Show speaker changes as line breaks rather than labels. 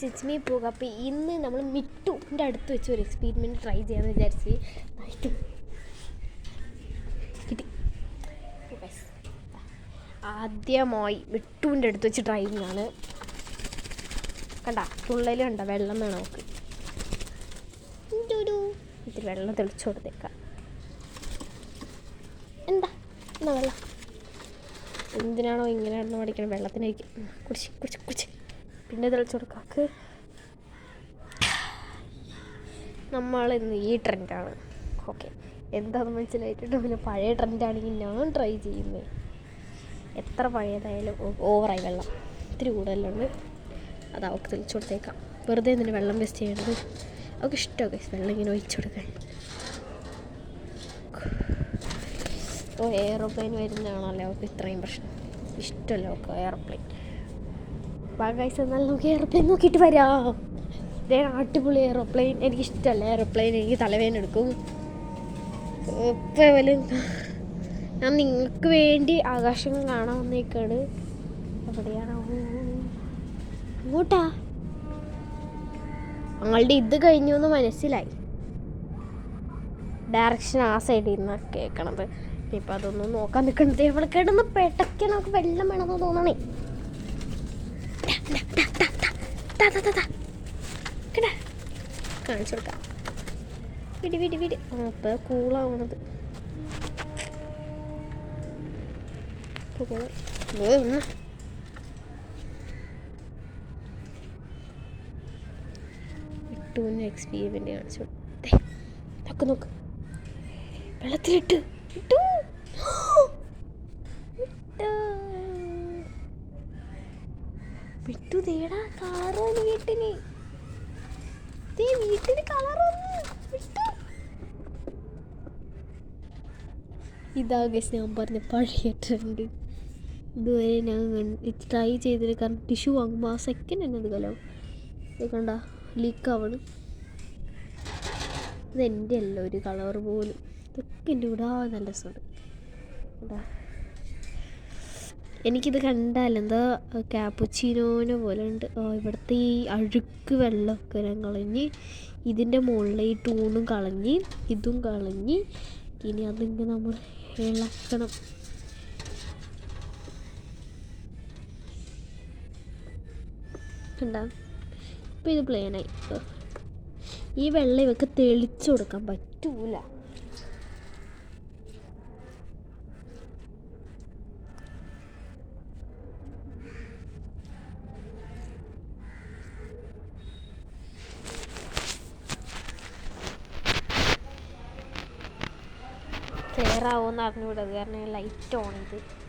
ചിച്ച്മി പോകുക. അപ്പോൾ ഇന്ന് നമ്മൾ മിട്ടുവിൻ്റെ അടുത്ത് വെച്ച് ഒരു എക്സ്പെരിമെൻറ്റ് ട്രൈ ചെയ്യാമെന്ന് വിചാരിച്ച് കിട്ടി. ആദ്യമായി മിട്ടുവിൻ്റെ അടുത്ത് വെച്ച് ഡ്രൈവിംഗ് ആണ്. കണ്ട തുള്ളൽ കണ്ട വെള്ളം വേണം നമുക്ക്. ഇത്തിരി വെള്ളം തെളിച്ചു കൊടുത്തേക്കാം. എന്താ വെള്ളം എന്തിനാണോ ഇങ്ങനെ നടന്ന് പഠിക്കണം? വെള്ളത്തിനേക്ക് കുടിച്ച് പിന്നെ തെളിച്ചു കൊടുക്കാക്ക്. നമ്മളിന്ന് ഈ ട്രെൻഡാണ്. ഓക്കെ, എന്താണെന്ന് മനസ്സിലായിട്ടുണ്ട്. പിന്നെ പഴയ ട്രെൻഡാണെങ്കിൽ ഞാൻ ട്രൈ ചെയ്യുന്നത്. എത്ര പഴയതായാലും ഓവറായി വെള്ളം ഇത്തിരി കൂടുതലുണ്ട്. അത് അവൾക്ക് തെളിച്ചു കൊടുത്തേക്കാം. വെറുതെ എന്തിന് വെള്ളം വേസ്റ്റ് ചെയ്യണത്? അവൾക്ക് ഇഷ്ടമൊക്കെ വെള്ളം ഇങ്ങനെ ഒഴിച്ചു കൊടുക്കാൻ. അപ്പോൾ എയറോപ്ലെയിൻ വരുന്നതാണല്ലോ അവൾക്ക് ഇത്രയും പ്രശ്നം. ഇഷ്ടമല്ല അവൾക്ക് എയറോപ്ലെയിൻ. ഗൈസ്, എന്നാൽ നമുക്ക് എയറോപ്ലെയിൻ നോക്കിയിട്ട് വരാം. ഇതേ അടിപൊളി എയറോപ്ലെയിൻ. എനിക്കിഷ്ടമല്ല എയറോപ്ലെയിൻ, എനിക്ക് തലവേദന എടുക്കും. ഇപ്പോൾ ഞാൻ നിങ്ങൾക്ക് വേണ്ടി ആകാശം കാണാൻ വന്നേക്കാണ്. എവിടെയാണോ? അങ്ങോട്ടാ. ഞങ്ങളുടെ ഇത് കഴിഞ്ഞു എന്ന് മനസ്സിലായി. ഡയറക്ഷൻ ആ സൈഡിൽ നിന്നാണ് കേൾക്കണത്. ഇപ്പം അതൊന്നും നോക്കാൻ നിൽക്കണത്. എവിടെ കിടന്ന് പെട്ടയ്ക്ക് നമുക്ക് വെള്ളം വേണമെന്ന് തോന്നണേ. കാണിച്ചു കൊടുക്കാം. വിട്. അപ്പോൾ കൂളാവണത്. മിട്ടുവിൻ്റെ എക്സ്പീരിമെൻ്റ് കാണിച്ചു. നോക്ക് വെള്ളത്തിലിട്ട് മിട്ടു തേടാ കളറാണ് വീട്ടിന് കളറാണ്. ഇതാ ഗൈസ് ഞാൻ പറഞ്ഞ പഴയ ട്രെൻഡ്. ഇതുവരെ ഞാൻ ട്രൈ ചെയ്തിട്ട്. കാരണം ടിഷ്യൂ വാങ്ങുമ്പോൾ ആ സെക്കൻഡ് തന്നെ അത് കലാവും. ഇത് കണ്ട ലീക്കാവണ്. ഇതെൻ്റെ അല്ല ഒരു കളർ പോലും. ഇതൊക്കെ എൻ്റെ കൂടെ നല്ല രസമുണ്ട്. എന്താ എനിക്കിത് കണ്ടാൽ എന്താ ക്യാപ്പുച്ചീനോനെ പോലെ ഉണ്ട്. ഇവിടുത്തെ ഈ അഴുക്ക് വെള്ളമൊക്കെ ഞാൻ കളഞ്ഞ് ഇതിൻ്റെ മുകളിൽ ഈ ടൂണും കളഞ്ഞ് ഇതും കളഞ്ഞ് ഇനി അതിങ്ങനെ നമ്മൾ ഇളക്കണം. കണ്ടാ ഇപ്പം ഇത് പ്ലെയിനായി. ഈ വെള്ളം ഇവക്ക് തെളിച്ചു കൊടുക്കാൻ പറ്റൂല. ക്ലിയർ ആവുമെന്ന് അറിഞ്ഞുകൂടത് കാരണം ലൈറ്റ് ഓൺ ചെയ്ത്